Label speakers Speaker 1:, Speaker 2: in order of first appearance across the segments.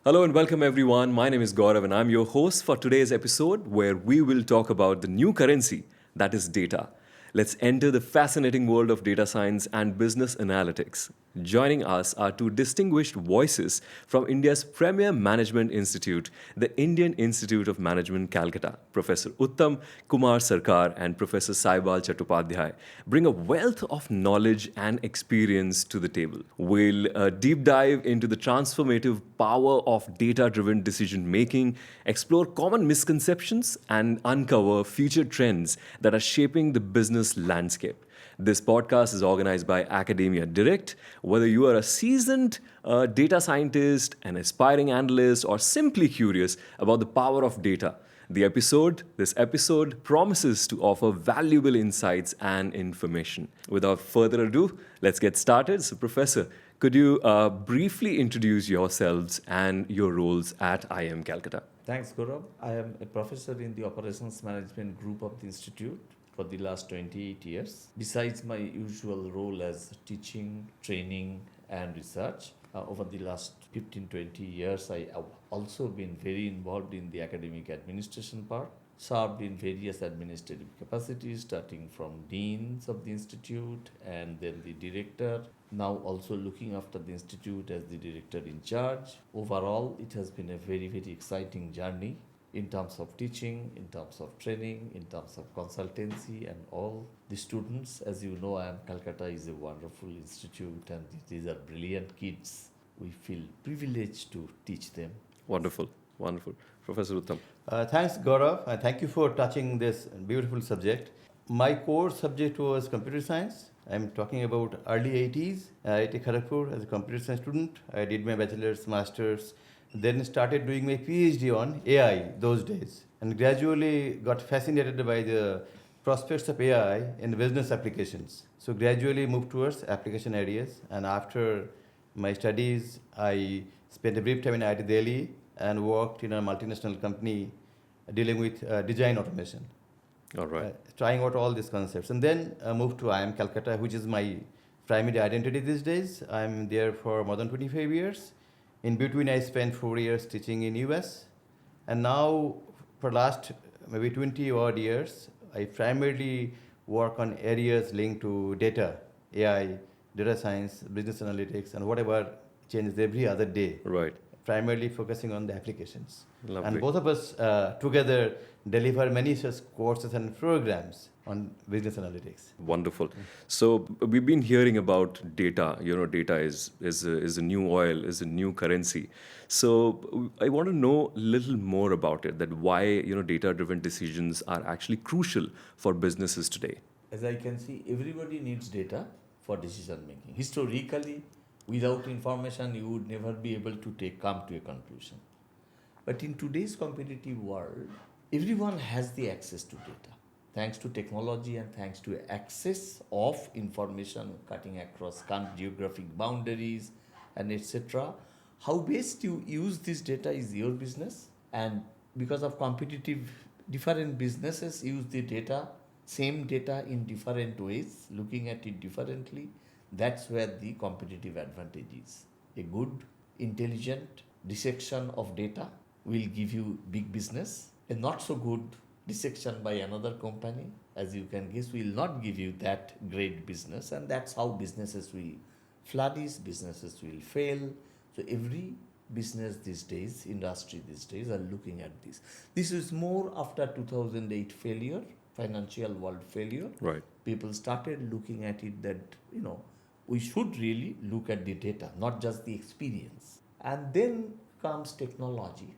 Speaker 1: Hello and welcome everyone. My name is Gaurav and I'm your host for today's episode where we will talk about the new currency that is data. Let's enter the fascinating world of data science and business analytics. Joining us are two distinguished voices from India's premier management institute, the Indian Institute of Management Calcutta. Professor Uttam Kumar Sarkar and Professor Saibal Chattopadhyay bring a wealth of knowledge and experience to the table. We'll deep dive into the transformative power of data driven decision making, explore common misconceptions, and uncover future trends that are shaping the business landscape. This podcast is organized by Academia Direct. Whether you are a seasoned data scientist, an aspiring analyst, or simply curious about the power of data, this episode promises to offer valuable insights and information. Without further ado, let's get started. So, Professor, could you briefly introduce yourselves and your roles at IIM Calcutta?
Speaker 2: Thanks, Gaurav. I am a professor in the operations management group of the institute for the last 28 years. Besides my usual role as teaching, training, and research, over the last 15-20 years, I have also been very involved in the academic administration part, served in various administrative capacities, starting from deans of the institute and then the director, now also looking after the institute as the director in charge. Overall, it has been a very, very exciting journey in terms of teaching, in terms of training, in terms of consultancy, and all the students. As you know, IIM Calcutta is a wonderful institute and these are brilliant kids. We feel privileged to teach them.
Speaker 1: Wonderful, wonderful. Professor Uttam.
Speaker 3: Thanks, Gaurav. Thank you for touching this beautiful subject. My core subject was computer science. I'm talking about early 80s. I IIT Kharagpur as a computer science student. I did my bachelor's, master's, then started doing my PhD on AI those days, and gradually got fascinated by the prospects of AI in business applications. So gradually moved towards application areas, and after my studies, I spent a brief time in IIT Delhi and worked in a multinational company dealing with design automation.
Speaker 1: All right.
Speaker 3: Trying out all these concepts. And then moved to IIM Calcutta, which is my primary identity these days. I'm there for more than 25 years. In between, I spent 4 years teaching in US. And now, for last maybe 20 odd years, I primarily work on areas linked to data, AI, data science, business analytics, and whatever changes every other day.
Speaker 1: Right.
Speaker 3: Primarily focusing on the applications.
Speaker 1: Lovely.
Speaker 3: And both of us together deliver many such courses and programs on business analytics.
Speaker 1: Wonderful. So we've been hearing about data. Data is a new oil, is a new currency. So I want to know a little more about it. That why data-driven decisions are actually crucial for businesses today.
Speaker 2: As I can see, everybody needs data for decision making. Historically, without information, you would never be able to come to a conclusion. But in today's competitive world, everyone has the access to data. Thanks to technology and thanks to access of information cutting across geographic boundaries and etc. How best you use this data is your business. And because of competitive, different businesses use the data, same data in different ways, looking at it differently. That's where the competitive advantage is. A good, intelligent dissection of data will give you big business. A not so good dissection by another company, as you can guess, will not give you that great business. And that's how businesses will flourish, businesses will fail. So every business these days, industry these days are looking at this. This is more after 2008 failure, financial world failure.
Speaker 1: Right.
Speaker 2: People started looking at it that, we should really look at the data, not just the experience. And then comes technology,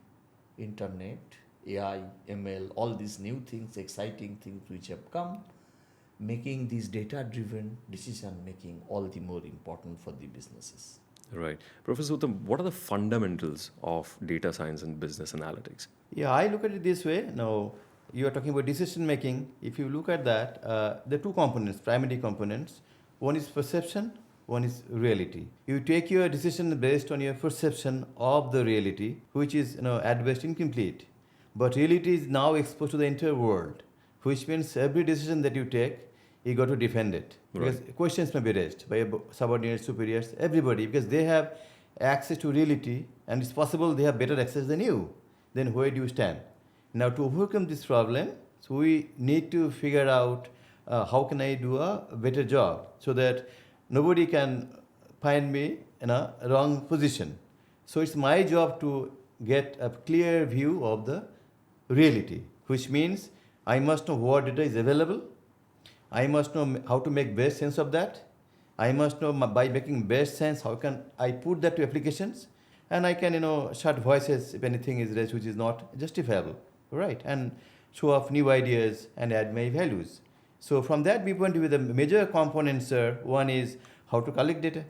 Speaker 2: internet, AI, ML, all these new things, exciting things which have come, making this data-driven decision making all the more important for the businesses.
Speaker 1: Right. Professor Uttam, what are the fundamentals of data science and business analytics?
Speaker 3: Yeah, I look at it this way. Now, you are talking about decision making. If you look at that, there are two components, primary components. One is perception, one is reality. You take your decision based on your perception of the reality, which is at best incomplete. But reality is now exposed to the entire world, which means every decision that you take, you got to defend it. Because questions may be raised by subordinates, superiors, everybody, because they have access to reality, and it's possible they have better access than you, then where do you stand? Now, to overcome this problem, so we need to figure out how can I do a better job so that nobody can find me in a wrong position. So it's my job to get a clear view of the reality, which means I must know what data is available. I must know how to make best sense of that. I must know by making best sense how can I put that to applications, and I can shut voices if anything is raised which is not justifiable, right? And show off new ideas and add my values. So from that viewpoint, with the major components, one is how to collect data,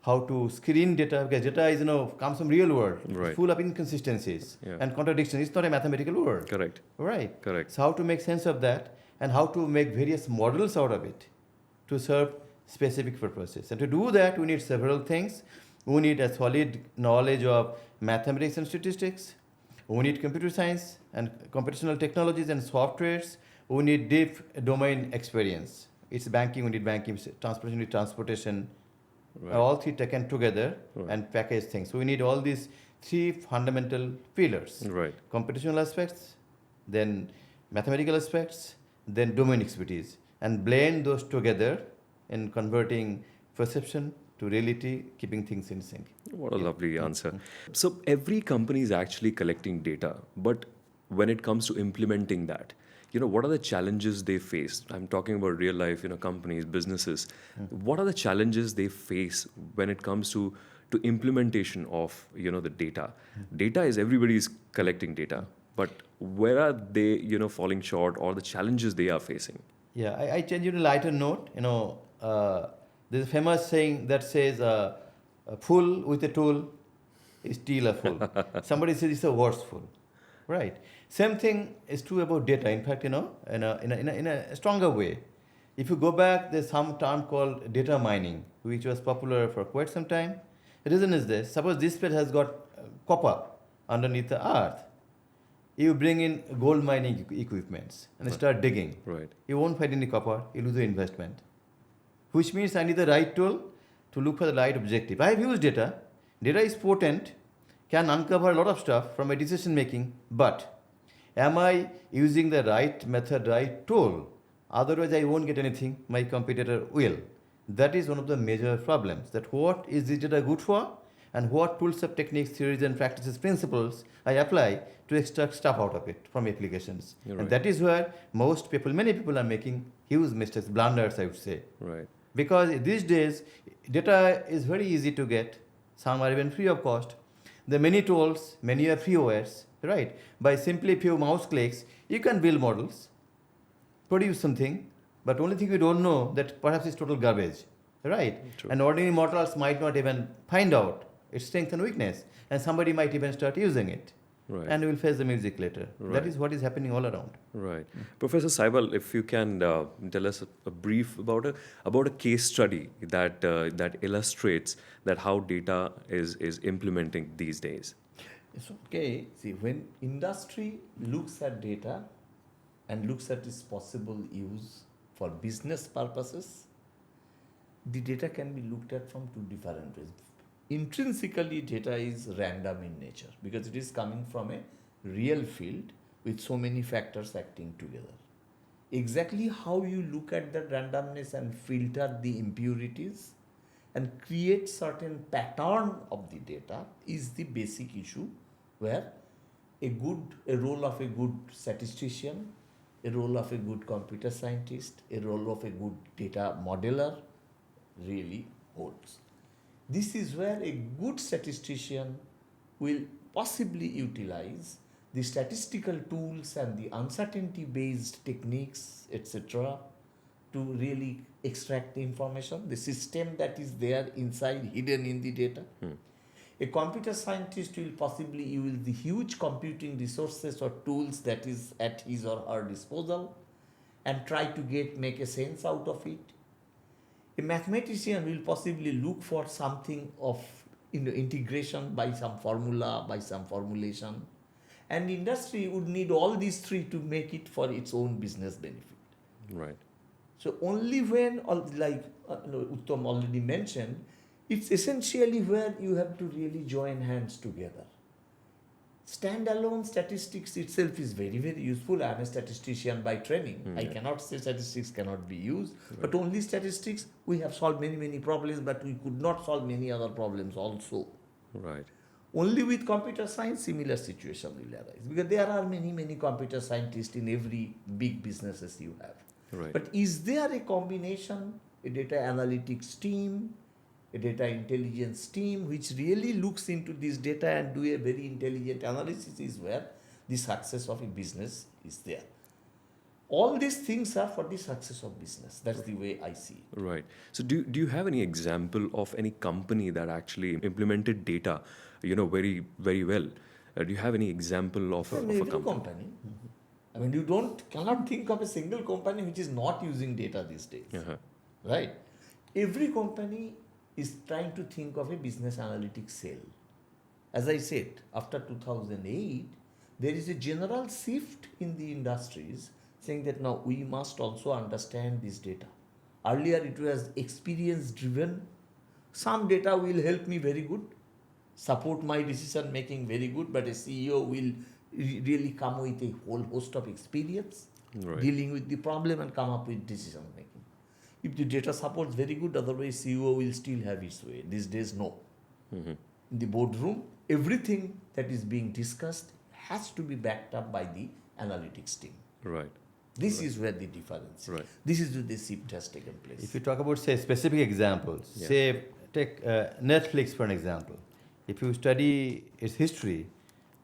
Speaker 3: how to screen data, because data is comes from real world,
Speaker 1: Right.
Speaker 3: it's full of inconsistencies
Speaker 1: Yeah.
Speaker 3: and contradictions. It's not a mathematical world.
Speaker 1: Correct.
Speaker 3: Right.
Speaker 1: Correct.
Speaker 3: So how to make sense of that and how to make various models out of it to serve specific purposes. And to do that, we need several things. We need a solid knowledge of mathematics and statistics. We need computer science and computational technologies and softwares. We need deep domain experience. It's banking, we need banking, transportation, we need transportation.
Speaker 1: Right.
Speaker 3: All three taken together
Speaker 1: Right.
Speaker 3: and package things. So we need all these three fundamental pillars.
Speaker 1: Right.
Speaker 3: Computational aspects, then mathematical aspects, then domain expertise, and blend those together in converting perception to reality, keeping things in sync.
Speaker 1: What a lovely answer. So every company is actually collecting data, but when it comes to implementing that, what are the challenges they face? I'm talking about real life, companies, businesses. What are the challenges they face when it comes to implementation of, the data? Data is everybody's collecting data, but where are they, falling short, or the challenges they are facing?
Speaker 3: Yeah, I change it to a lighter note. There's a famous saying that says, a fool with a tool is still a fool. Somebody says it's a worse fool, right? Same thing is true about data. In fact, in a stronger way. If you go back, there's some term called data mining, which was popular for quite some time. The reason is this: suppose this place has got copper underneath the earth. You bring in gold mining equipments and start digging.
Speaker 1: Right.
Speaker 3: You won't find any copper. You lose the investment. Which means I need the right tool to look for the right objective. I have used data. Data is potent, can uncover a lot of stuff from my decision making, but am I using the right method, right tool? Otherwise, I won't get anything. My competitor will. That is one of the major problems. That what is this data good for, and what tools of techniques, theories, and practices, principles I apply to extract stuff out of it from applications.
Speaker 1: You're
Speaker 3: And
Speaker 1: right.
Speaker 3: that is where many people are making huge mistakes, blunders, I would say.
Speaker 1: Right.
Speaker 3: Because these days, data is very easy to get. Some are even free of cost. There are many tools, many are freewares, right? By simply few mouse clicks, you can build models, produce something, but only thing we don't know that perhaps it's total garbage, right?
Speaker 1: True.
Speaker 3: And ordinary mortals might not even find out its strength and weakness, and somebody might even start using it,
Speaker 1: Right.
Speaker 3: and will face the music later.
Speaker 1: Right.
Speaker 3: That is what is happening all around.
Speaker 1: Right. Professor Saibal, if you can tell us a brief about a case study that that illustrates that how data is implementing these days.
Speaker 2: It's okay. See, when industry looks at data and looks at its possible use for business purposes, the data can be looked at from two different ways. Intrinsically, data is random in nature because it is coming from a real field with so many factors acting together. Exactly how you look at that randomness and filter the impurities and create certain pattern of the data is the basic issue where a role of a good statistician, a role of a good computer scientist, a role of a good data modeler really holds. This is where a good statistician will possibly utilize the statistical tools and the uncertainty based techniques, etc., to really extract the information, the system that is there inside, hidden in the data. A computer scientist will possibly use the huge computing resources or tools that is at his or her disposal and try to make a sense out of it. A mathematician will possibly look for something of integration by some formula, by some formulation. And industry would need all these three to make it for its own business benefit.
Speaker 1: Right.
Speaker 2: So only when, like Uttam already mentioned, It's essentially where you have to really join hands together. Standalone statistics itself is very, very useful. I am a statistician by training. I cannot say statistics cannot be used, but only statistics, we have solved many, many problems, but we could not solve many other problems also.
Speaker 1: Right.
Speaker 2: Only with computer science, similar situation will arise, because there are many, many computer scientists in every big businesses you have.
Speaker 1: Right.
Speaker 2: But is there a combination, a data analytics team, a data intelligence team, which really looks into this data and do a very intelligent analysis, is where the success of a business is there. All these things are for the success of business. That's the way I see it.
Speaker 1: Right. So do you have any example of any company that actually implemented data, very, very well? Do you have any example of
Speaker 2: And
Speaker 1: a
Speaker 2: every
Speaker 1: company?
Speaker 2: company. I mean, you cannot think of a single company which is not using data these days.
Speaker 1: Uh-huh.
Speaker 2: Right? Every company is trying to think of a business analytics cell. As I said, after 2008, there is a general shift in the industries saying that now we must also understand this data. Earlier it was experience driven. Some data will help me very good, support my decision making very good, but a CEO will really come with a whole host of experience
Speaker 1: Right.
Speaker 2: dealing with the problem and come up with decision making. If the data supports very good, otherwise CEO will still have his way. These days, no.
Speaker 1: Mm-hmm.
Speaker 2: In the boardroom, everything that is being discussed has to be backed up by the analytics team.
Speaker 1: Right.
Speaker 2: This is where the difference.
Speaker 1: Right.
Speaker 2: This is where the shift has taken place.
Speaker 3: If you talk about, say, specific examples,
Speaker 1: Yeah.
Speaker 3: say, take Netflix for an example. If you study its history,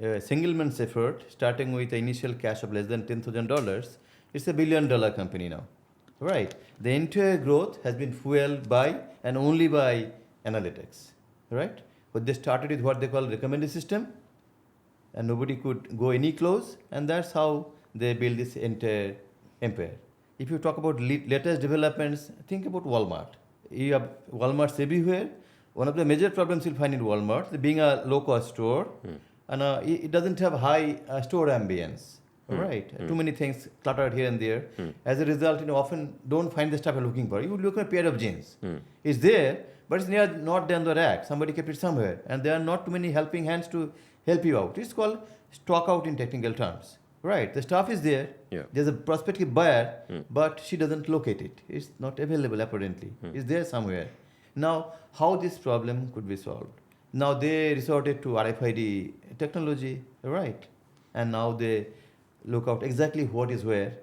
Speaker 3: a single man's effort, starting with the initial cash of less than $10,000, it's $1 billion company now. Right. The entire growth has been fueled by and only by analytics. Right. But they started with what they call recommender system, and nobody could go any close, and that's how they build this entire empire. If you talk about latest developments, think about Walmart. You have Walmarts everywhere. One of the major problems you'll find in Walmart, being a low-cost store, and it doesn't have high store ambience. Right, too many things cluttered here and there. As a result, often don't find the stuff you're looking for. You look at a pair of jeans. It's there, but it's not there on the rack. Somebody kept it somewhere, and there are not too many helping hands to help you out. It's called stock out in technical terms. Right, the stuff is there.
Speaker 1: Yeah.
Speaker 3: There's a prospective buyer, but she doesn't locate it. It's not available apparently. It's there somewhere. Now, how this problem could be solved? Now they resorted to RFID technology, right? And now they look out exactly what is where,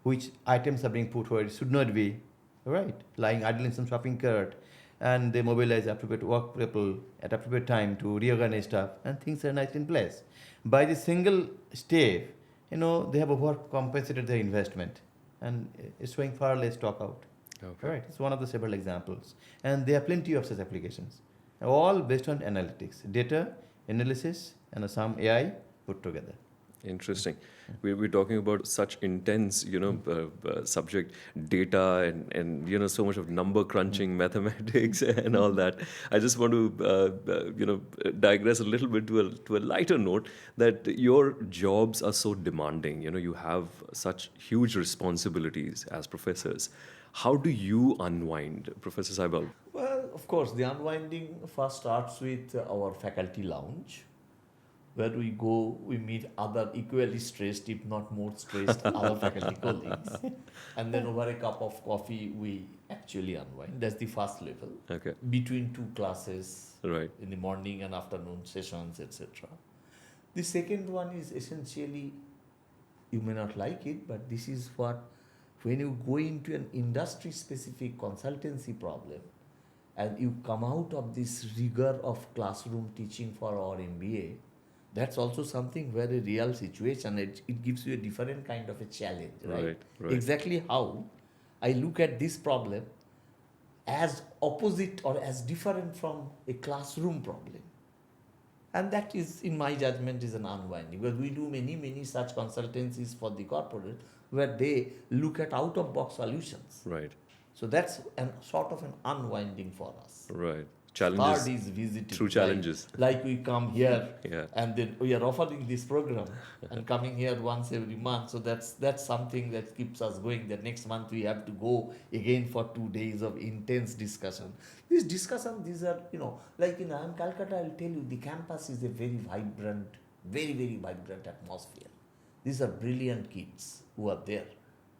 Speaker 3: which items are being put where it should not be, right? Lying idle in some shopping cart, and they mobilize appropriate work people at appropriate time to reorganize stuff, and things are nicely in place. By the single step, they have overcompensated their investment, and it's showing far less stock out.
Speaker 1: Okay.
Speaker 3: Right, it's one of the several examples, and there are plenty of such applications, all based on analytics, data analysis, and some AI put together.
Speaker 1: Interesting. We're talking about such intense, subject, data, and so much of number crunching, mathematics, and all that. I just want to, digress a little bit to a lighter note that your jobs are so demanding. You have such huge responsibilities as professors. How do you unwind, Professor Saibal?
Speaker 2: Well, of course, the unwinding first starts with our faculty lounge, where we go, we meet other equally stressed, if not more stressed, other faculty colleagues. And then over a cup of coffee, we actually unwind. That's the first level.
Speaker 1: Okay.
Speaker 2: Between two classes,
Speaker 1: Right.
Speaker 2: in the morning and afternoon sessions, etc. The second one is essentially, you may not like it, but this is what, when you go into an industry-specific consultancy problem, and you come out of this rigor of classroom teaching for our MBA, that's also something where a real situation, it gives you a different kind of a challenge, right?
Speaker 1: Right.
Speaker 2: Exactly how I look at this problem as opposite or as different from a classroom problem. And that is, in my judgment, is an unwinding, because we do many, many such consultancies for the corporate where they look at out-of-box solutions.
Speaker 1: Right.
Speaker 2: So that's sort of an unwinding for us.
Speaker 1: Right. Challenges
Speaker 2: Third is visiting.
Speaker 1: through challenges.
Speaker 2: Like we come here
Speaker 1: Yeah.
Speaker 2: and then we are offering this program and coming here once every month. So that's something that keeps us going. That next month we have to go again for 2 days of intense discussion. These discussions, these are, like in IIM Calcutta, I'll tell you, the campus is a very vibrant, very, very vibrant atmosphere. These are brilliant kids who are there.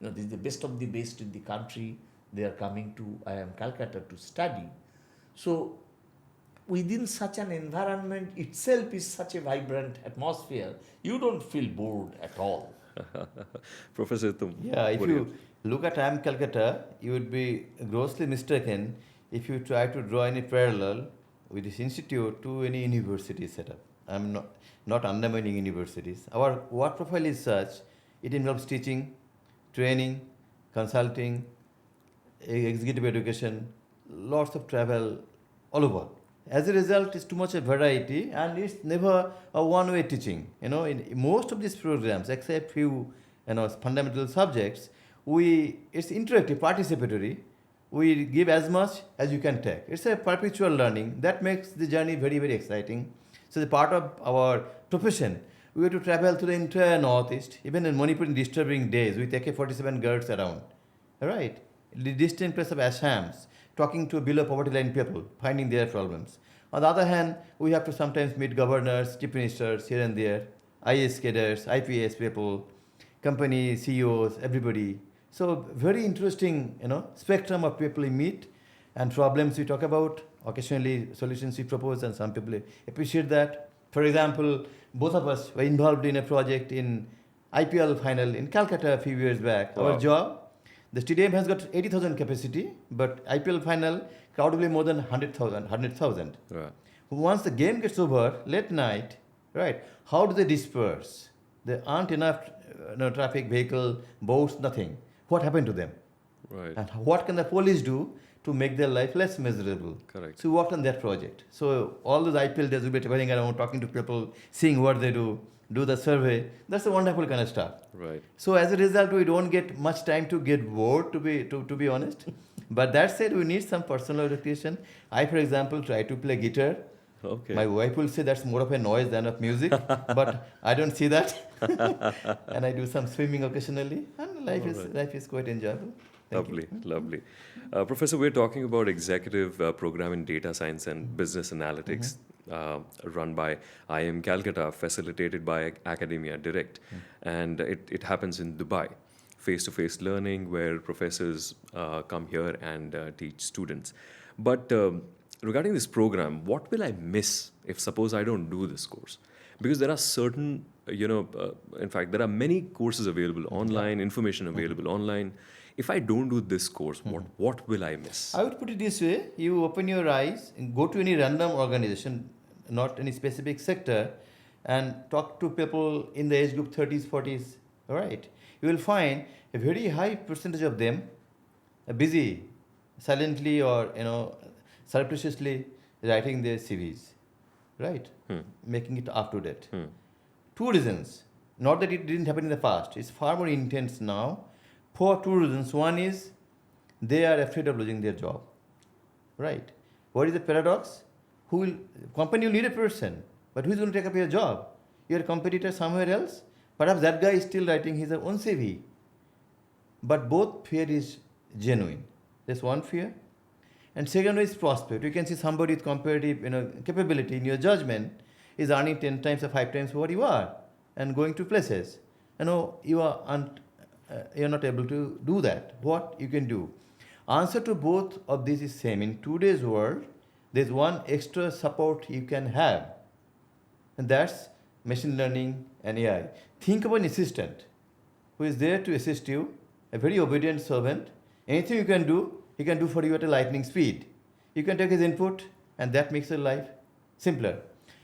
Speaker 2: This is the best of the best in the country. They are coming to IIM Calcutta to study. So within such an environment itself is such a vibrant atmosphere, you don't feel bored at all.
Speaker 1: Professor Uttam,
Speaker 3: Yeah, if
Speaker 1: what do
Speaker 3: you look at IIM Calcutta, you would be grossly mistaken if you try to draw any parallel with this institute to any university setup. I'm not undermining universities. Our work profile is such, it involves teaching, training, consulting, executive education, lots of travel all over. As a result, it's too much a variety and it's never a one-way teaching. In most of these programs, except few fundamental subjects, it's interactive, participatory. We give as much as you can take. It's a perpetual learning that makes the journey very, very exciting. So the part of our profession, we have to travel through the entire Northeast. Even in Manipur in disturbing days, we take AK-47 girls around. All right? The distant place of Assams, talking to below poverty line people, finding their problems. On the other hand, we have to sometimes meet governors, chief ministers here and there, IAS cadres, IPS people, company CEOs, everybody. So very interesting, spectrum of people we meet and problems we talk about. Occasionally solutions we propose and some people appreciate that. For example, both of us were involved in a project in IPL final in Calcutta a few years back.
Speaker 1: Wow.
Speaker 3: Our job, the stadium has got 80,000 capacity, but IPL final crowd will be more than 100,000.
Speaker 1: Yeah.
Speaker 3: Once the game gets over, late night, right, how do they disperse? There aren't enough traffic, vehicle, boats, nothing. What happened to them?
Speaker 1: Right.
Speaker 3: And what can the police do to make their life less miserable?
Speaker 1: Correct.
Speaker 3: So we worked on that project. So all those IPL days will be traveling around, talking to people, seeing what they do the survey. That's a wonderful kind of stuff.
Speaker 1: Right.
Speaker 3: So as a result, we don't get much time to get bored, to be honest. But that said, we need some personal recreation. I, for example, try to play guitar.
Speaker 1: Okay.
Speaker 3: My wife will say that's more of a noise than of music, but I don't see that. And I do some swimming occasionally, and life is quite enjoyable. Thank you.
Speaker 1: Lovely. Professor, we're talking about executive program in data science and business analytics run by IIM Calcutta, facilitated by Academia Direct. And it happens in Dubai. Face-to-face learning where professors come here and teach students. But regarding this program, what will I miss if suppose I don't do this course? Because there are certain, in fact, there are many courses available online, information available online. If I don't do this course, what will I miss?
Speaker 3: I would put it this way. You open your eyes and go to any random organization, not any specific sector, and talk to people in the age group 30s, 40s, all right? You will find a very high percentage of them are busy, silently or, surreptitiously writing their CVs, right? Making it up to date. Two reasons. Not that it didn't happen in the past. It's far more intense now. For two reasons. One is they are afraid of losing their job, right? What is the paradox? Company will need a person, but who's going to take up your job? Your competitor somewhere else? Perhaps that guy is still writing his own CV. But both fear is genuine. There's one fear. And second one is prospect. You can see somebody with comparative capability in your judgment is earning 10 times or 5 times what you are and going to places. You're not able to do that. What you can do? Answer to both of these is same. In today's world, there's one extra support you can have, and that's machine learning and AI. Think of an assistant who is there to assist you, a very obedient servant. Anything you can do, he can do for you at a lightning speed. You can take his input, and that makes your life simpler.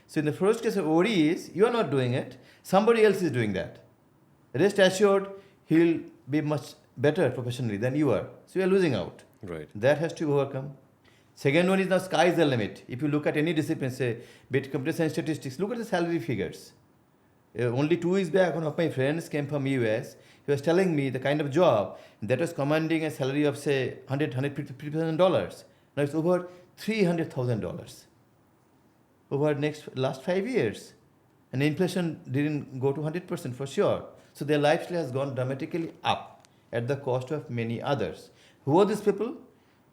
Speaker 3: So in the first case of worry is, you are not doing it, somebody else is doing that. Rest assured, he'll be much better professionally than you are. So you are losing out.
Speaker 1: Right.
Speaker 3: That has to be overcome. Second one is now sky is the limit. If you look at any discipline, say, be it computer science statistics, look at the salary figures. Only 2 years back, one of my friends came from US. He was telling me the kind of job that was commanding a salary of, say, $150,000. Now it's over $300,000 over last 5 years. And inflation didn't go to 100% for sure. So their lifestyle has gone dramatically up at the cost of many others. Who are these people?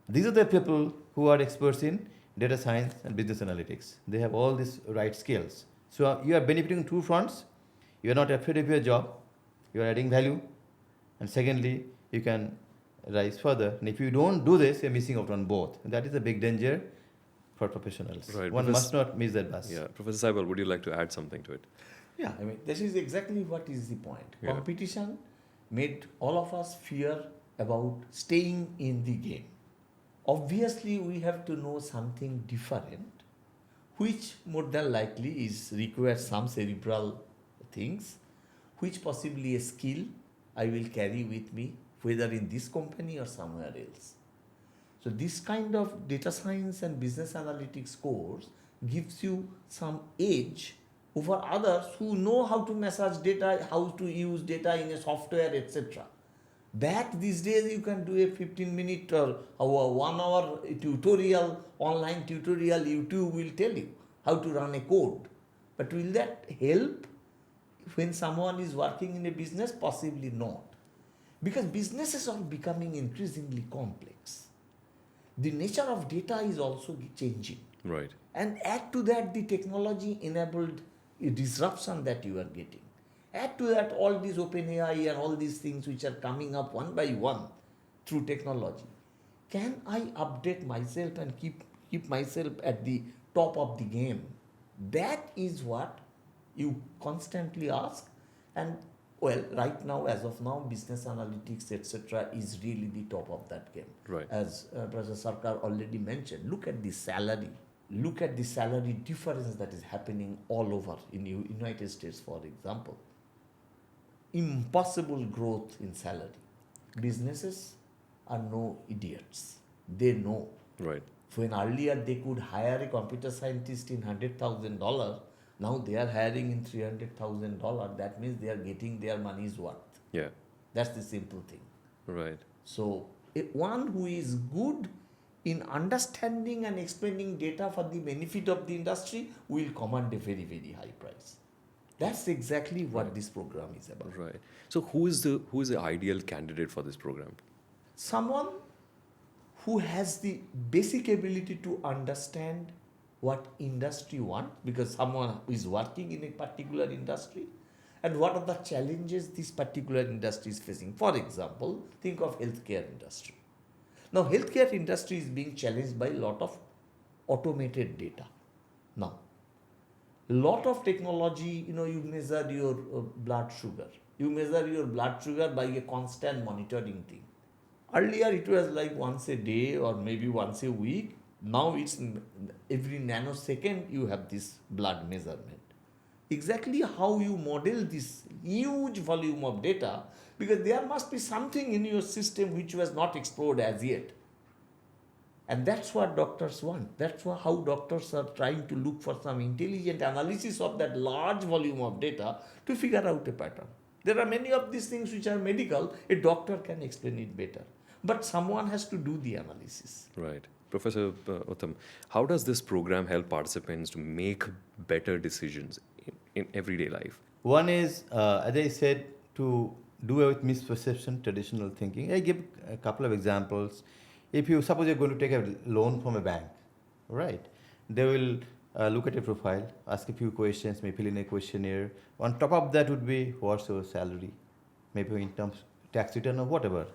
Speaker 3: These are the people who are experts in data science and business analytics. They have all these right skills. So you are benefiting on two fronts. You are not afraid of your job. You are adding value. And secondly, you can rise further. And if you don't do this, you're missing out on both. And that is a big danger for professionals.
Speaker 1: Right.
Speaker 3: One must not miss that bus.
Speaker 1: Yeah, Professor Saibal, would you like to add something to it?
Speaker 2: Yeah, I mean, this is exactly what is the point.
Speaker 1: Yeah.
Speaker 2: Competition made all of us fear about staying in the game. Obviously, we have to know something different, which more than likely is requires some cerebral things, which possibly a skill I will carry with me, whether in this company or somewhere else. So this kind of data science and business analytics course gives you some edge over others who know how to massage data, how to use data in a software, etc. That these days you can do a 15-minute or a 1 hour tutorial, online tutorial, YouTube will tell you how to run a code. But will that help when someone is working in a business? Possibly not. Because businesses are becoming increasingly complex. The nature of data is also changing.
Speaker 1: Right.
Speaker 2: And add to that the technology enabled disruption that you are getting. Add to that all these OpenAI and all these things which are coming up one by one through technology. Can I update myself and keep myself at the top of the game? That is what you constantly ask. And well, right now, as of now, business analytics, etc., is really the top of that game.
Speaker 1: Right.
Speaker 2: As Professor Sarkar already mentioned, look at the salary. Look at the salary difference that is happening all over in the United States, for example. Impossible growth in salary. Businesses are no idiots. They know.
Speaker 1: Right.
Speaker 2: When earlier they could hire a computer scientist in $100,000, now they are hiring in $300,000. That means they are getting their money's worth.
Speaker 1: Yeah.
Speaker 2: That's the simple thing.
Speaker 1: Right.
Speaker 2: So, one who is good in understanding and explaining data for the benefit of the industry will command a very, very high price. That's exactly what this program is about.
Speaker 1: Right. So who is the ideal candidate for this program?
Speaker 2: Someone who has the basic ability to understand what industry wants, because someone who is working in a particular industry, and what are the challenges this particular industry is facing. For example, think of healthcare industry. Now, healthcare industry is being challenged by a lot of automated data. Now, lot of technology, you measure your blood sugar. You measure your blood sugar by a constant monitoring thing. Earlier, it was like once a day or maybe once a week. Now, it's every nanosecond you have this blood measurement. Exactly how you model this huge volume of data, because there must be something in your system which was not explored as yet. And that's what doctors want. That's how doctors are trying to look for some intelligent analysis of that large volume of data to figure out a pattern. There are many of these things which are medical. A doctor can explain it better. But someone has to do the analysis.
Speaker 1: Right. Professor Uttam, how does this program help participants to make better decisions in everyday life?
Speaker 3: One is, as I said, to do away with misperception, traditional thinking. I give a couple of examples. If you suppose you're going to take a loan from a bank, right? They will look at your profile, ask a few questions, maybe fill in a questionnaire. On top of that would be what's your salary, maybe in terms of tax return or whatever.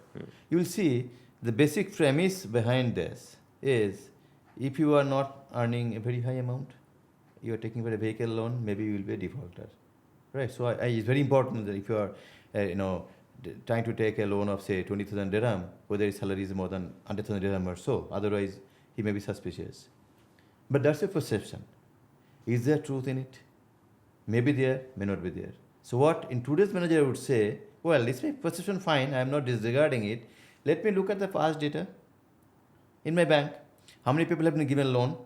Speaker 3: You will see the basic premise behind this is if you are not earning a very high amount, you are taking for a vehicle loan, maybe you will be a defaulter, right? So it's very important that if you are, trying to take a loan of say 20,000 dirham, whether his salary is more than 100,000 dirham or so, otherwise he may be suspicious. But that's a perception. Is there truth in it? Maybe there, may not be there. So what in today's manager I would say, well, is my perception fine? I am not disregarding it. Let me look at the past data in my bank. How many people have been given a loan?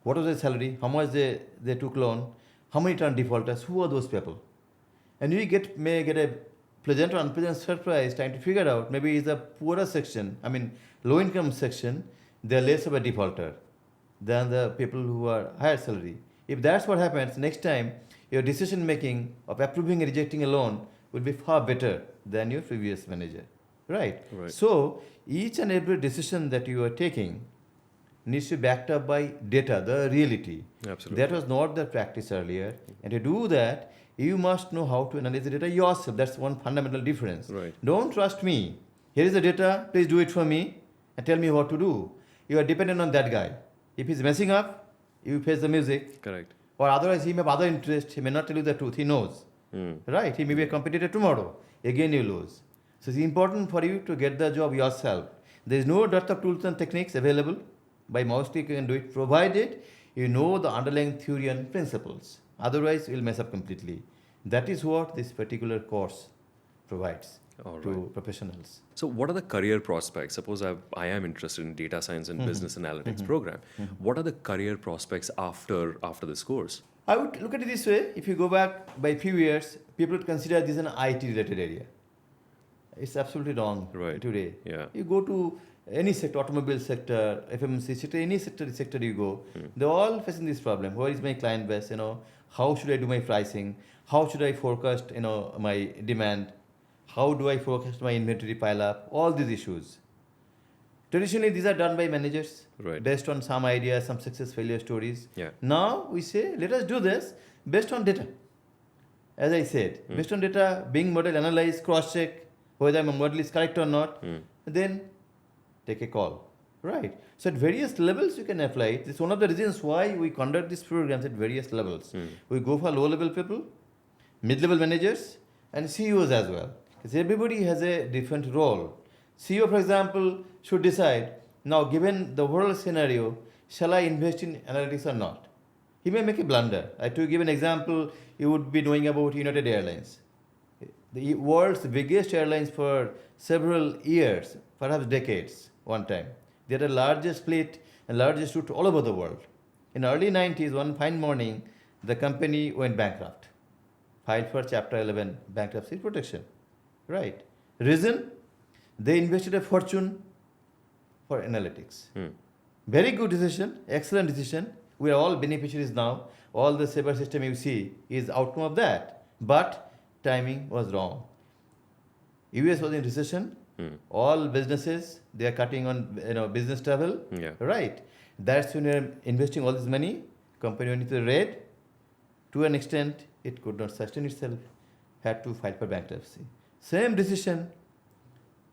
Speaker 3: What was their salary? How much they took loan? How many turned defaulters? Who are those people? And you may get a pleasant or unpleasant surprise trying to figure out maybe it's the poorer section, low income section, they're less of a defaulter. than the people who are higher salary. If that's what happens, next time your decision making of approving and rejecting a loan will be far better than your previous manager. Right?
Speaker 1: Right.
Speaker 3: So each and every decision that you are taking needs to be backed up by data, the reality.
Speaker 1: Absolutely.
Speaker 3: That was not the practice earlier. And to do that, you must know how to analyze the data yourself. That's one fundamental difference.
Speaker 1: Right.
Speaker 3: Don't trust me. Here is the data, please do it for me and tell me what to do. You are dependent on that guy. If he's messing up, you face the music.
Speaker 1: Correct.
Speaker 3: Or otherwise, he may have other interests. He may not tell you the truth. He knows. Right? He may be a competitor tomorrow. Again, you lose. So it's important for you to get the job yourself. There is no dearth of tools and techniques available. By mouse click, you can do it, provided you know the underlying theory and principles. Otherwise, you'll mess up completely. That is what this particular course provides
Speaker 1: All
Speaker 3: to
Speaker 1: right.
Speaker 3: professionals.
Speaker 1: So, what are the career prospects? Suppose I am interested in data science and business analytics program. What are the career prospects after this course?
Speaker 3: I would look at it this way. If you go back by a few years, people would consider this an IT related area. It's absolutely wrong
Speaker 1: Right.
Speaker 3: today.
Speaker 1: Yeah.
Speaker 3: You go to any sector, automobile sector, FMC sector, any sector you go, they're all facing this problem. Where is my client base? How should I do my pricing? How should I forecast, my demand? How do I forecast my inventory pile up? All these issues. Traditionally, these are done by managers
Speaker 1: Right.
Speaker 3: based on some ideas, some success failure stories.
Speaker 1: Yeah.
Speaker 3: Now we say, let us do this based on data. As I said, based on data, being model, analyze, cross check whether my model is correct or not, then take a call. Right. So at various levels you can apply it. It's one of the reasons why we conduct these programs at various levels. We go for low level people, mid level managers, and CEOs as well. Because everybody has a different role. CEO, for example, should decide now, given the world scenario, shall I invest in analytics or not? He may make a blunder. To give an example, you would be knowing about United Airlines. The world's biggest airlines for several years, perhaps decades, one time. They had the largest fleet and largest route all over the world. In the early 90s, one fine morning, the company went bankrupt, filed for Chapter 11 bankruptcy protection. Right. Reason? They invested a fortune for analytics. Very good decision, excellent decision. We are all beneficiaries now. All the cyber system you see is outcome of that. But timing was wrong. US was in recession. All businesses, they are cutting on business travel.
Speaker 1: Yeah.
Speaker 3: Right. That's when you're investing all this money. Company went into the red. To an extent, it could not sustain itself. Had to file for bankruptcy. Same decision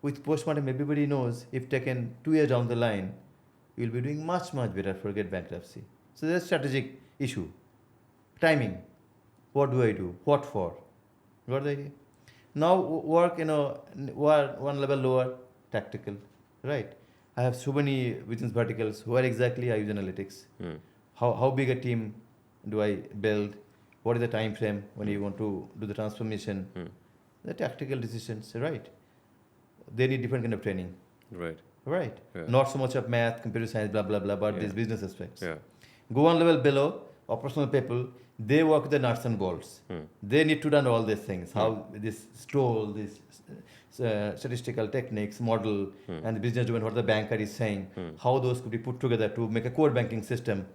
Speaker 3: with postmortem, everybody knows if taken 2 years down the line, you'll be doing much, much better. Forget bankruptcy. So there's a strategic issue. Timing. What do I do? What for? Got the idea? Now work, one level lower, tactical. Right. I have so many business verticals. Where exactly I use analytics? How big a team do I build? What is the time frame when you want to do the transformation? The tactical decisions, right? They need different kind of training.
Speaker 1: Right.
Speaker 3: Right.
Speaker 1: Yeah.
Speaker 3: Not so much of math, computer science, blah, blah, blah, but
Speaker 1: Yeah.
Speaker 3: these business aspects.
Speaker 1: Yeah.
Speaker 3: Go one level below, operational people, they work with the nuts and bolts. They need to learn all these things. How this stole, this statistical techniques, model, and the business domain, what the banker is saying, how those could be put together to make a core banking system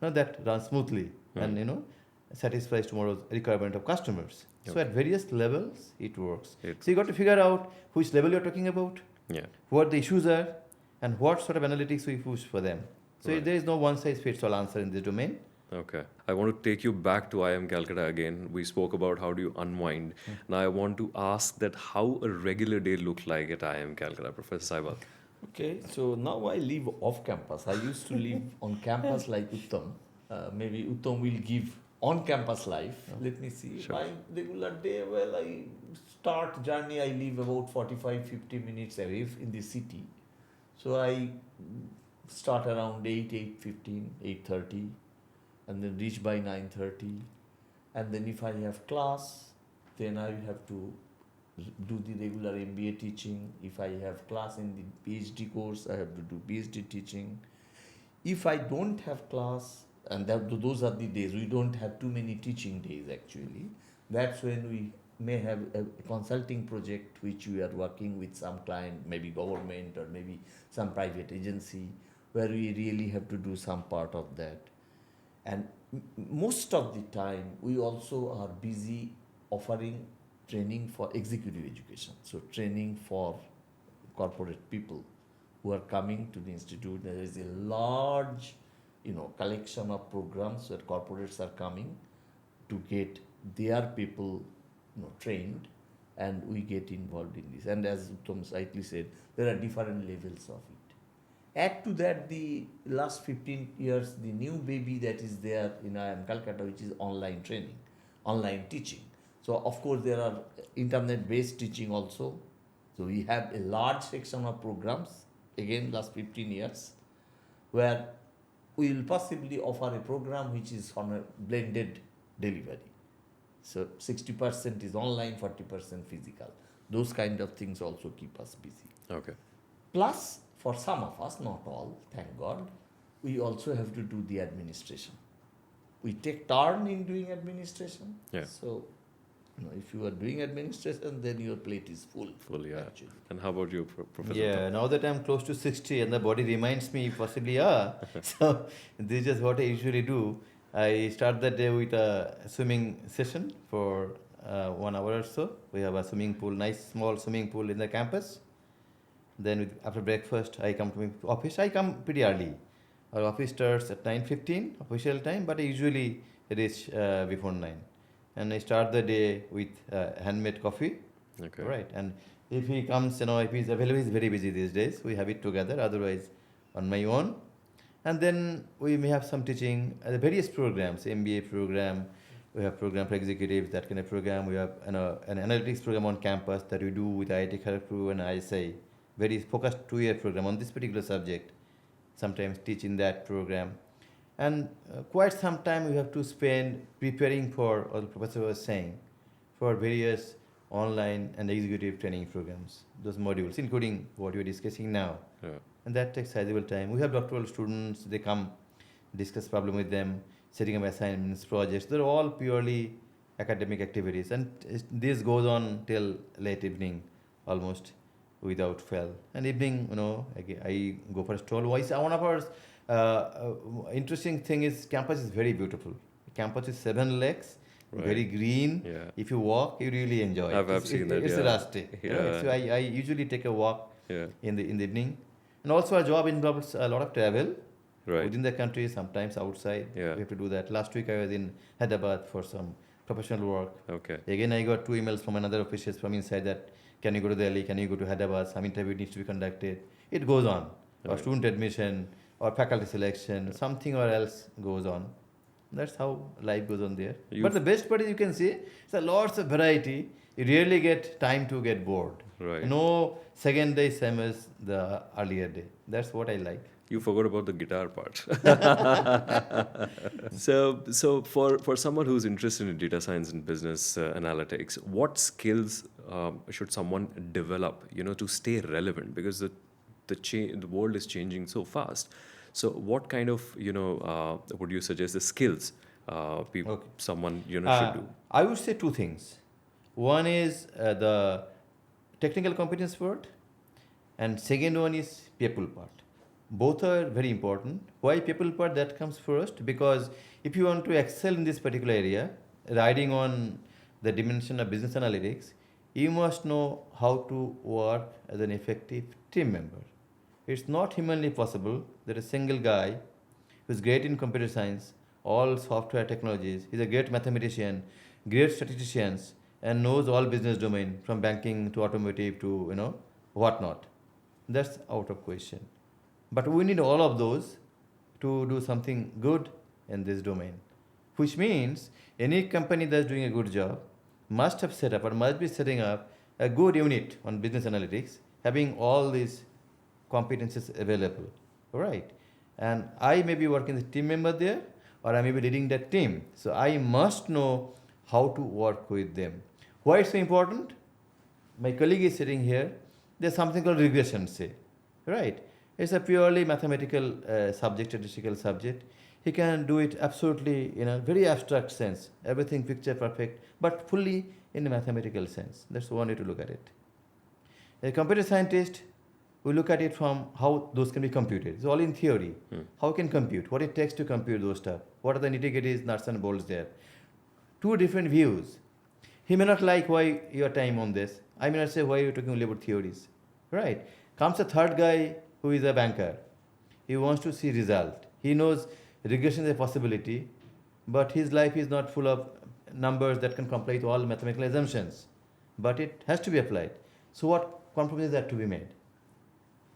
Speaker 3: that runs smoothly and satisfies tomorrow's requirement of customers. So at various levels, it works. So you got to figure out which level you're talking about,
Speaker 1: Yeah.
Speaker 3: what the issues are, and what sort of analytics we push for them. So
Speaker 1: Right.
Speaker 3: there is no one-size-fits-all answer in this domain.
Speaker 1: Okay. I want to take you back to IIM Calcutta again. We spoke about how do you unwind. Now I want to ask that how a regular day looked like at IIM Calcutta, Professor Saibal.
Speaker 2: Okay, so now I live off campus. I used to live on campus like Uttam. Maybe Uttam will give on campus life. Let me see.
Speaker 1: Sure.
Speaker 2: My regular day, well, I start journey, I live about 45-50 minutes away in the city. So I start around 8:15, 8:30, and then reach by 9:30. And then if I have class, then I have to do the regular MBA teaching. If I have class in the PhD course, I have to do PhD teaching. If I don't have class, and those are the days, we don't have too many teaching days actually. That's when we may have a consulting project which we are working with some client, maybe government or maybe some private agency, where we really have to do some part of that. And most of the time, we also are busy offering training for executive education. So training for corporate people who are coming to the institute. There is a large, collection of programs where corporates are coming to get their people, trained, and we get involved in this. And as Uttam rightly said, there are different levels of it. Add to that the last 15 years, the new baby that is there in IIM Calcutta, which is online training, online teaching. So of course there are internet-based teaching also. So we have a large section of programs, again last 15 years, where we will possibly offer a program which is on a blended delivery. So 60% is online, 40% physical. Those kind of things also keep us busy.
Speaker 1: Okay.
Speaker 2: Plus, for some of us, not all, thank God, we also have to do the administration. We take turn in doing administration.
Speaker 1: Yeah.
Speaker 2: So, if you are doing administration, then your plate is full.
Speaker 1: Full, yeah.
Speaker 2: Actually.
Speaker 1: And how about you, Professor?
Speaker 3: Yeah, now that I'm close to 60 and the body reminds me possibly, so this is what I usually do. I start the day with a swimming session for 1 hour or so. We have a swimming pool, nice small swimming pool in the campus. Then after breakfast, I come to my office. I come pretty early. Our office starts at 9:15 official time, but I usually reach before 9. And I start the day with handmade coffee.
Speaker 1: Okay.
Speaker 3: Right. And if he comes, if he's available, he's very busy these days. We have it together. Otherwise, on my own. And then we may have some teaching, various programs, MBA program. We have program for executives, that kind of program. We have an analytics program on campus that we do with IIT Kharagpur and ISI. Very focused 2-year program on this particular subject. Sometimes teach in that program. And quite some time we have to spend preparing for, what the professor was saying, for various online and executive training programs, those modules, including what we're discussing now.
Speaker 1: Yeah.
Speaker 3: And that takes sizable time. We have doctoral students, they come, discuss problem with them, setting up assignments, projects. They're all purely academic activities. And this goes on till late evening, almost without fail. And evening, I go for a stroll. One of our interesting thing is campus is very beautiful. Campus is 7 lakes,
Speaker 1: Right.
Speaker 3: very green.
Speaker 1: Yeah.
Speaker 3: If you walk, you really enjoy it.
Speaker 1: I've seen that,
Speaker 3: It's
Speaker 1: yeah.
Speaker 3: rustic.
Speaker 1: Yeah.
Speaker 3: So I usually take a walk
Speaker 1: Yeah.
Speaker 3: in the evening. And also our job involves a lot of travel
Speaker 1: Right.
Speaker 3: within the country, sometimes outside.
Speaker 1: Yeah.
Speaker 3: We have to do that. Last week I was in Hyderabad for some professional work.
Speaker 1: Okay.
Speaker 3: Again, I got 2 emails from another officials from inside that, can you go to Delhi, can you go to Hyderabad, some interview needs to be conducted. It goes on. Or
Speaker 1: Right.
Speaker 3: student admission, or faculty selection, something or else goes on. That's how life goes on there. But the best part is you can see, there's lots of variety. You rarely get time to get bored.
Speaker 1: Right.
Speaker 3: No second day same as the earlier day. That's what I like.
Speaker 1: You forgot about the guitar part. So for someone who's interested in data science and business analytics, what skills should someone develop, to stay relevant? Because the world is changing so fast. So what kind of, would you suggest the skills someone, should do?
Speaker 3: I would say 2 things. One is the technical competence part, and second one is people part. Both are very important. Why people part? That comes first, because if you want to excel in this particular area, riding on the dimension of business analytics, you must know how to work as an effective team member. It's not humanly possible that a single guy who's great in computer science, all software technologies, he's a great mathematician, great statisticians, and knows all business domain from banking to automotive to, whatnot. That's out of question. But we need all of those to do something good in this domain, which means any company that's doing a good job must have set up or must be setting up a good unit on business analytics, having all these competences available, right? And I may be working as a team member there, or I may be leading that team. So I must know how to work with them. Why it's so important? My colleague is sitting here. There's something called regression, say, right? It's a purely mathematical subject, statistical subject. He can do it absolutely in a very abstract sense, everything picture perfect, but fully in a mathematical sense. That's one way to look at it. A computer scientist we look at it from how those can be computed. It's all in theory. How can compute? What it takes to compute those stuff? What are the nitty-gritties, nuts and bolts there? Two different views. He may not like why your time on this. I may not say why you're talking only about theories. Right? Comes a third guy who is a banker. He wants to see result. He knows regression is a possibility, but his life is not full of numbers that can comply to all mathematical assumptions. But it has to be applied. So what compromises are to be made?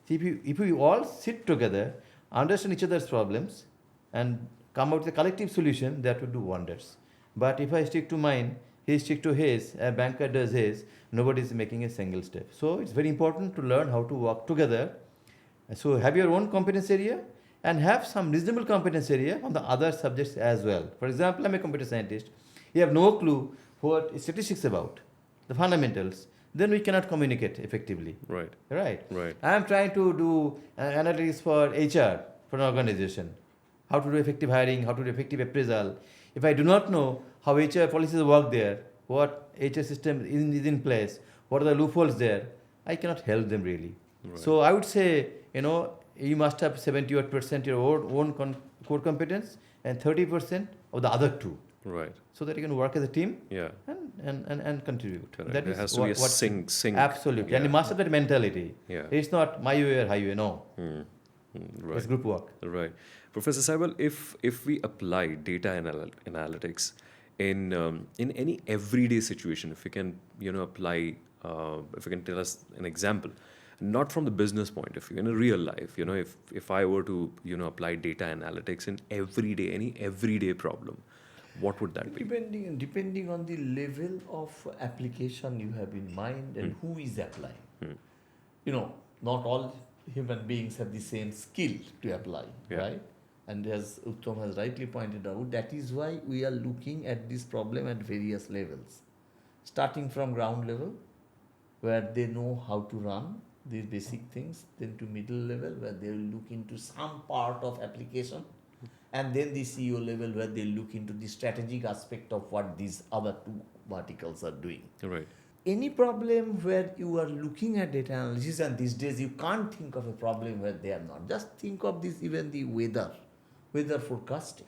Speaker 3: See, if we all sit together, understand each other's problems, and come out with a collective solution, that would do wonders. But if I stick to mine, he stick to his, a banker does his, nobody is making a single step. So it's very important to learn how to work together. So have your own competence area and have some reasonable competence area on the other subjects as well. For example, I'm a computer scientist. You have no clue what statistics about, the fundamentals. Then we cannot communicate effectively.
Speaker 1: Right.
Speaker 3: Right.
Speaker 1: Right.
Speaker 3: I am trying to do analytics for HR for an organization. How to do effective hiring, how to do effective appraisal. If I do not know how HR policies work there, what HR system is in place, what are the loopholes there, I cannot help them really.
Speaker 1: Right.
Speaker 3: So I would say, you must have 70% your own core competence and 30% of the other two.
Speaker 1: Right.
Speaker 3: So that you can work as a team
Speaker 1: Yeah.
Speaker 3: and contribute.
Speaker 1: Correct.
Speaker 3: That
Speaker 1: There
Speaker 3: is
Speaker 1: has to be a sync.
Speaker 3: Absolutely.
Speaker 1: Yeah.
Speaker 3: And you must have that mentality.
Speaker 1: Yeah.
Speaker 3: It's not my way or highway, no.
Speaker 1: Right.
Speaker 3: It's group work.
Speaker 1: Right. Professor Saibal, if we apply data analytics in any everyday situation, if we can apply, if you can tell us an example, not from the business point of view, in a real life, if I were to apply data analytics in any everyday problem, what would that be?
Speaker 2: Depending on the level of application you have in mind and who is applying. Not all human beings have the same skill to apply,
Speaker 1: Yeah.
Speaker 2: right? And as Uttam has rightly pointed out, that is why we are looking at this problem at various levels. Starting from ground level, where they know how to run these basic things, then to middle level, where they will look into some part of application, and then the CEO level, where they look into the strategic aspect of what these other two verticals are doing.
Speaker 1: Right.
Speaker 2: Any problem where you are looking at data analysis, and these days you can't think of a problem where they are not. Just think of this, even the weather forecasting.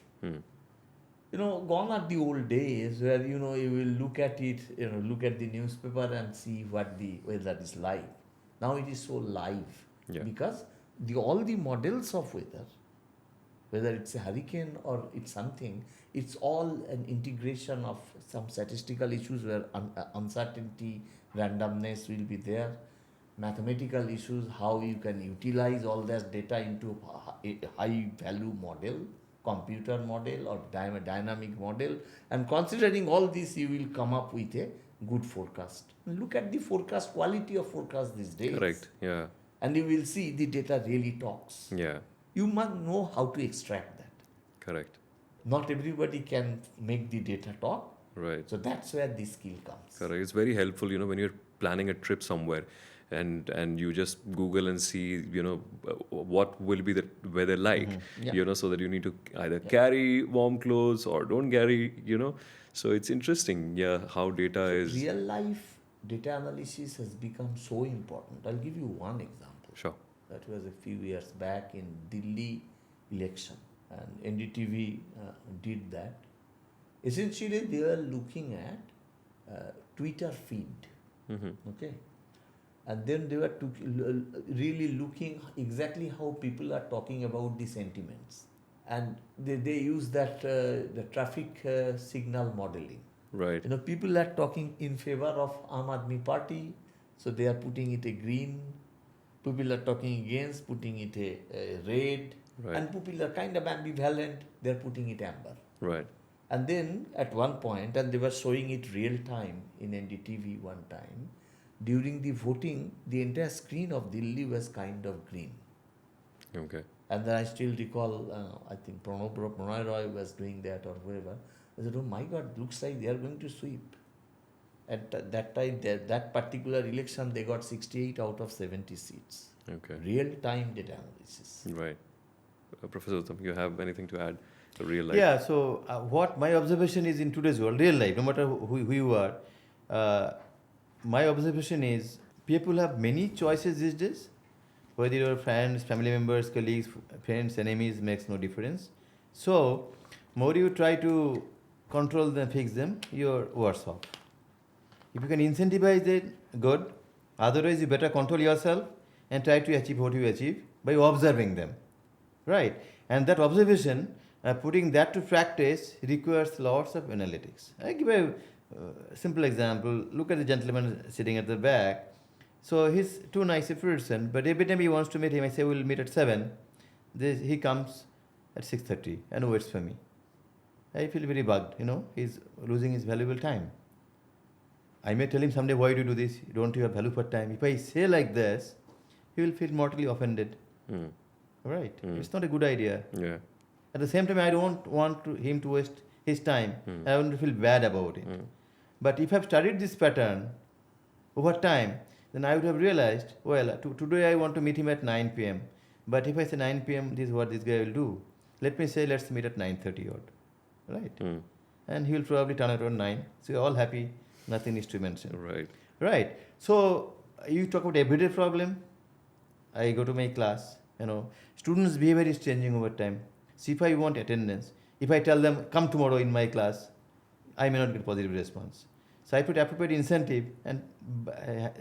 Speaker 2: Gone are the old days where, you will look at it, look at the newspaper and see what the weather is like. Now it is so live.
Speaker 1: Yeah.
Speaker 2: Because all the models of weather, whether it's a hurricane or it's something, it's all an integration of some statistical issues where uncertainty, randomness will be there, mathematical issues, how you can utilize all that data into a high value model, computer model or dynamic model, and considering all this, you will come up with a good forecast. Look at the forecast, quality of forecast these days.
Speaker 1: Correct. Yeah.
Speaker 2: And you will see the data really talks.
Speaker 1: Yeah.
Speaker 2: You must know how to extract that.
Speaker 1: Correct.
Speaker 2: Not everybody can make the data talk.
Speaker 1: Right.
Speaker 2: So that's where the skill comes.
Speaker 1: Correct. It's very helpful, when you're planning a trip somewhere, and you just Google and see, what will be the weather like,
Speaker 2: Yeah.
Speaker 1: so that you need to either carry warm clothes or don't carry, So it's interesting, how data is.
Speaker 2: Real life data analysis has become so important. I'll give you one example.
Speaker 1: Sure.
Speaker 2: That was a few years back in Delhi election, and NDTV did that. Essentially, they were looking at Twitter feed, okay, and then they were really looking exactly how people are talking about the sentiments, and they use that the traffic signal modeling.
Speaker 1: Right.
Speaker 2: People are talking in favor of Aam Aadmi Party, so they are putting it a green. People are talking against, putting it a red.
Speaker 1: Right.
Speaker 2: And people are kind of ambivalent, they are putting it amber.
Speaker 1: Right.
Speaker 2: And then at one point, and they were showing it real time in NDTV one time, during the voting, the entire screen of Delhi was kind of green.
Speaker 1: Okay.
Speaker 2: And then I still recall, I think Pranay Roy was doing that or whoever. I said, oh my God, looks like they are going to sweep. At that time, that particular election, they got 68 out of 70 seats.
Speaker 1: Okay.
Speaker 2: Real-time data analysis.
Speaker 1: Right. Professor Uttam, you have anything to add? Real life.
Speaker 3: Yeah, so what my observation is in today's world, real life, no matter who you are, my observation is people have many choices these days, Whether your friends, family members, colleagues, friends, enemies makes no difference. So, more you try to control them, fix them, you're worse off. If you can incentivize it, good. Otherwise, you better control yourself and try to achieve what you achieve by observing them. Right? And that observation, putting that to practice, requires lots of analytics. I give a simple example. Look at the gentleman sitting at the back. So he's too nice a person, but every time he wants to meet him, I say we'll meet at 7. He comes at 6:30 and waits for me. I feel very bugged, he's losing his valuable time. I may tell him someday, why do you do this? Don't you have value for time? If I say like this, he will feel mortally offended.
Speaker 1: Mm.
Speaker 3: Right? It's not a good idea.
Speaker 1: Yeah.
Speaker 3: At the same time, I don't want him to waste his time. I want to feel bad about it. But if I've studied this pattern over time, then I would have realized, well, today I want to meet him at 9 p.m. But if I say 9 p.m., this is what this guy will do. Let me say, let's meet at 9:30 odd. Right? And he will probably turn it around 9. So you're all happy. Nothing is to mention.
Speaker 1: Right.
Speaker 3: Right. So you talk about everyday problem. I go to my class. Students' behavior is changing over time. See, if I want attendance, if I tell them come tomorrow in my class, I may not get positive response. So I put appropriate incentive, and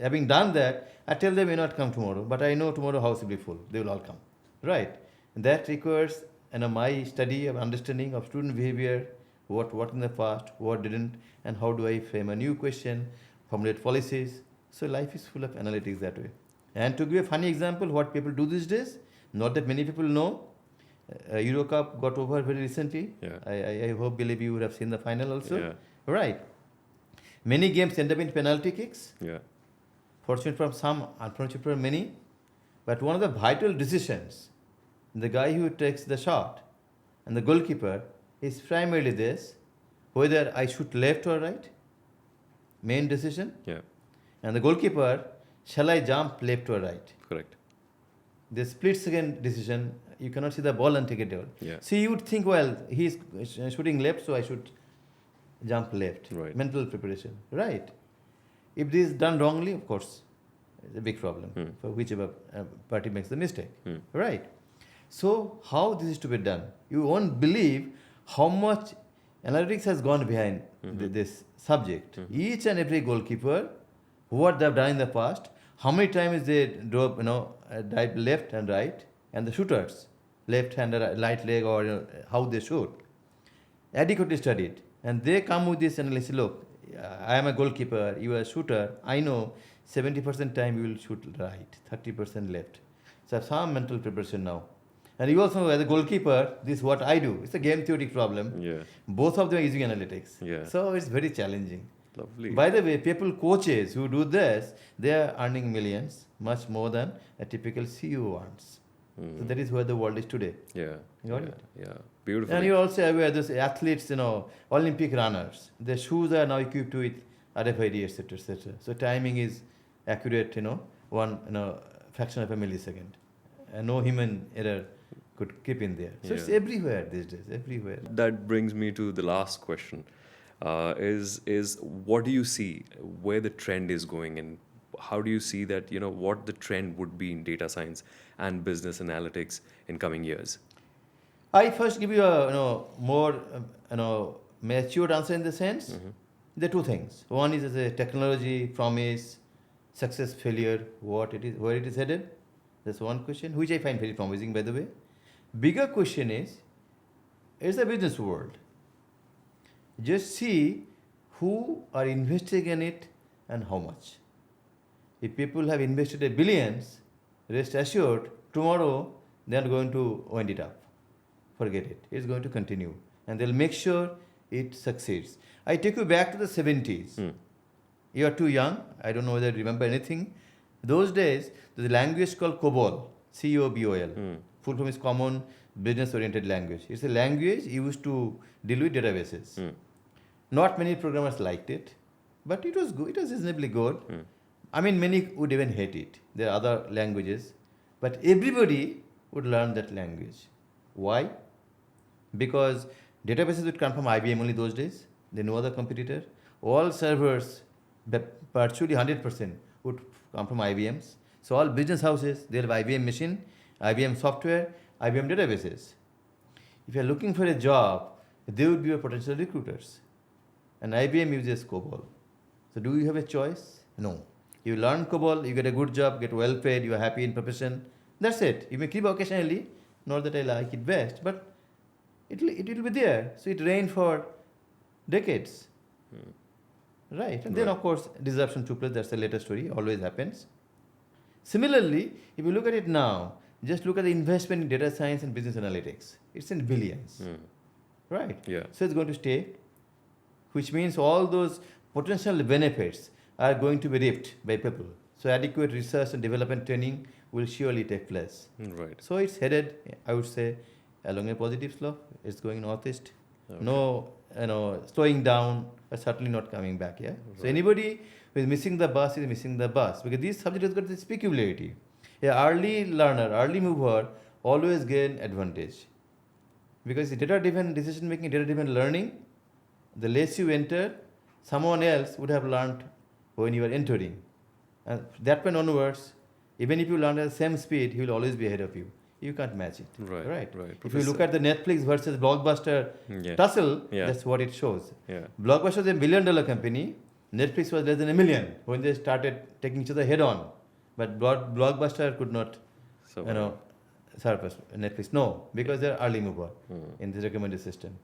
Speaker 3: having done that, I tell them may not come tomorrow, but I know tomorrow house will be full. They will all come. Right. And that requires my study of understanding of student behavior, what in the past, what didn't, and how do I frame a new question, formulate policies. So life is full of analytics that way. And to give a funny example, what people do these days, not that many people know, Euro Cup got over very recently.
Speaker 1: Yeah.
Speaker 3: I believe you would have seen the final also.
Speaker 1: Yeah.
Speaker 3: Right. Many games end up in penalty kicks.
Speaker 1: Yeah.
Speaker 3: Fortunate for some, unfortunate for many. But one of the vital decisions, the guy who takes the shot and the goalkeeper, is primarily this, whether I shoot left or right, main decision.
Speaker 1: Yeah.
Speaker 3: And the goalkeeper, shall I jump left or right?
Speaker 1: Correct.
Speaker 3: The split second decision, you cannot see the ball and take it down.
Speaker 1: Yeah.
Speaker 3: So you would think, well, he's shooting left, so I should jump left.
Speaker 1: Right.
Speaker 3: Mental preparation. Right. If this is done wrongly, of course, it's a big problem for whichever party makes the mistake. Right. So how this is to be done? You won't believe how much analytics has gone behind this subject. Each and every goalkeeper, what they have done in the past, how many times they drove, dive left and right, and the shooters, left hand or right leg, or how they shoot, adequately studied. And they come with this analysis, look, I am a goalkeeper, you are a shooter, I know 70% time you will shoot right, 30% left. So I have some mental preparation now. And you also know, as a goalkeeper, this is what I do. It's a game theoretic problem.
Speaker 1: Yeah.
Speaker 3: Both of them are using analytics.
Speaker 1: Yeah.
Speaker 3: So it's very challenging.
Speaker 1: Lovely.
Speaker 3: By the way, coaches who do this, they are earning millions, much more than a typical CEO earns. So that is where the world is today.
Speaker 1: Yeah.
Speaker 3: Got
Speaker 1: yeah.
Speaker 3: it?
Speaker 1: Yeah. Beautiful.
Speaker 3: And you're also aware those athletes, Olympic runners, their shoes are now equipped with RFID, etc., etc. So timing is accurate, one fraction of a millisecond. And no human error could keep in there. So it's everywhere these days, everywhere.
Speaker 1: That brings me to the last question. Is what do you see where the trend is going, and how do you see that what the trend would be in data science and business analytics in coming years?
Speaker 3: I first give you a more matured answer in the sense. There are two things. One is as a technology promise, success, failure, where it is headed. That's one question, which I find very promising, by the way. Bigger question is, it's a business world. Just see who are investing in it and how much. If people have invested billions, rest assured, tomorrow they are going to wind it up. Forget it. It's going to continue. And they'll make sure it succeeds. I take you back to the 70s. You are too young. I don't know whether you remember anything. Those days, there's a language called COBOL, C-O-B-O-L. Full form is Common Business Oriented Language. It's a language used to deal with databases. Not many programmers liked it, but it was good. It was reasonably good. I mean, many would even hate it. There are other languages, but everybody would learn that language. Why? Because databases would come from IBM only those days. There no other competitor. All servers, virtually 100%, would come from IBMs. So all business houses, they have IBM machine, IBM software, IBM databases. If you are looking for a job, they would be your potential recruiters. And IBM uses COBOL. So do you have a choice? No. You learn COBOL, you get a good job, get well paid, you are happy in profession. That's it. You may keep occasionally, not that I like it best, but it will be there. So it reigned for decades. Right. And then, of course, disruption took place. That's a later story. Always happens. Similarly, if you look at it now, just look at the investment in data science and business analytics. It's in billions. Right.
Speaker 1: Yeah.
Speaker 3: So it's going to stay, which means all those potential benefits are going to be reaped by people. So adequate research and development training will surely take place.
Speaker 1: Right.
Speaker 3: So it's headed, I would say, along a positive slope. It's going northeast.
Speaker 1: Okay.
Speaker 3: No, slowing down, but certainly not coming back. Yeah. So
Speaker 1: Right.
Speaker 3: anybody who is missing the bus is missing the bus, because this subject has got this peculiarity. Yeah, early learner, early mover always gain advantage, because data-driven decision making, data-driven learning, the less you enter, someone else would have learned when you were entering, and that point onwards, even if you learn at the same speed, he will always be ahead of you. You can't match it.
Speaker 1: Right.
Speaker 3: Right.
Speaker 1: Right.
Speaker 3: If you look at the Netflix versus Blockbuster
Speaker 1: Yeah.
Speaker 3: tussle,
Speaker 1: Yeah.
Speaker 3: that's what it shows.
Speaker 1: Yeah.
Speaker 3: Blockbuster is $1 billion company. Netflix was less than $1 million when they started taking each other head on. But Blockbuster could not,
Speaker 1: So,
Speaker 3: surpass Netflix. No, because they're early mover in the recommended system.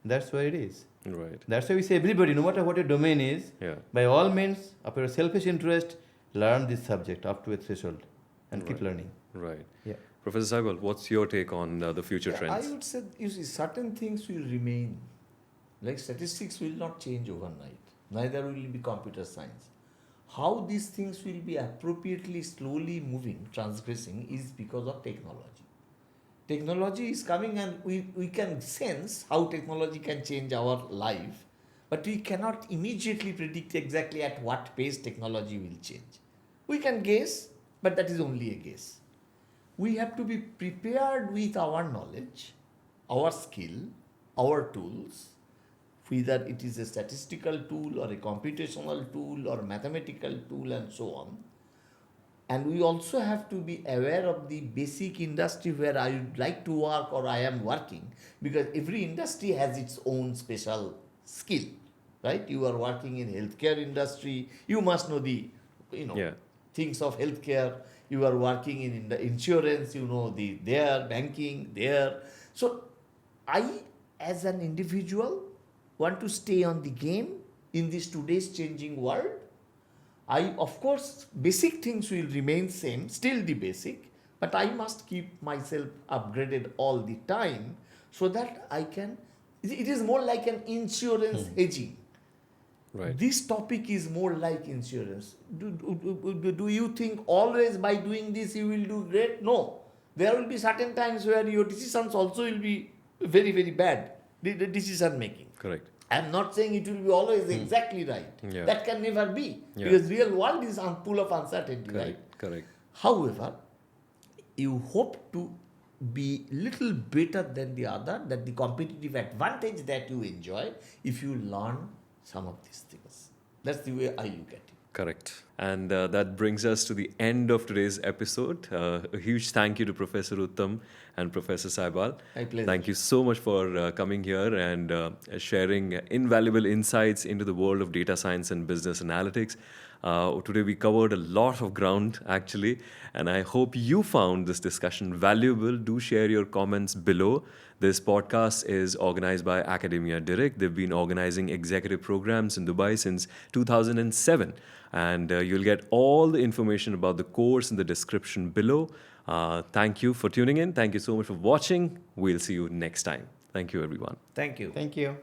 Speaker 3: That's where it is.
Speaker 1: Right.
Speaker 3: That's why we say everybody, no matter what your domain is,
Speaker 1: Yeah.
Speaker 3: by all means, of your selfish interest, learn this subject up to a threshold and keep
Speaker 1: Right.
Speaker 3: learning.
Speaker 1: Right.
Speaker 3: Yeah.
Speaker 1: Professor Saibal, what's your take on the future
Speaker 2: I
Speaker 1: trends?
Speaker 2: would say, you see, certain things will remain. Like statistics will not change overnight. Neither will be computer science. How these things will be appropriately slowly moving, transgressing, is because of technology. Technology is coming, and we can sense how technology can change our life, but we cannot immediately predict exactly at what pace technology will change. We can guess, but that is only a guess. We have to be prepared with our knowledge, our skill, our tools, whether it is a statistical tool or a computational tool or mathematical tool and so on. And we also have to be aware of the basic industry where I would like to work or I am working, because every industry has its own special skill, right? You are working in healthcare industry, you must know the,
Speaker 1: Yeah.
Speaker 2: things of healthcare. You are working in the insurance, there, banking, there. So I, as an individual, want to stay on the game in this today's changing world. Of course, basic things will remain same, still the basic, but I must keep myself upgraded all the time so that I can, it is more like an insurance hedging.
Speaker 1: Right.
Speaker 2: This topic is more like insurance. Do you think always by doing this you will do great? No. There will be certain times where your decisions also will be very, very bad, the decision making.
Speaker 1: Correct.
Speaker 2: I am not saying it will be always exactly right.
Speaker 1: Yeah.
Speaker 2: That can never be.
Speaker 1: Yeah.
Speaker 2: Because real world is full of uncertainty, right?
Speaker 1: Correct.
Speaker 2: However, you hope to be little better than the other, that the competitive advantage that you enjoy if you learn some of these things. That's the way I look at it.
Speaker 1: Correct. And that brings us to the end of today's episode. A huge thank you to Professor Uttam and Professor Saibal.
Speaker 2: My pleasure.
Speaker 1: Thank you so much for coming here and sharing invaluable insights into the world of data science and business analytics. Today we covered a lot of ground actually, and I hope you found this discussion valuable. Do share your comments below. This podcast is organized by Academia Direct. They've been organizing executive programs in Dubai since 2007. And you'll get all the information about the course in the description below. Thank you for tuning in. Thank you so much for watching. We'll see you next time. Thank you, everyone.
Speaker 2: Thank you.
Speaker 3: Thank you.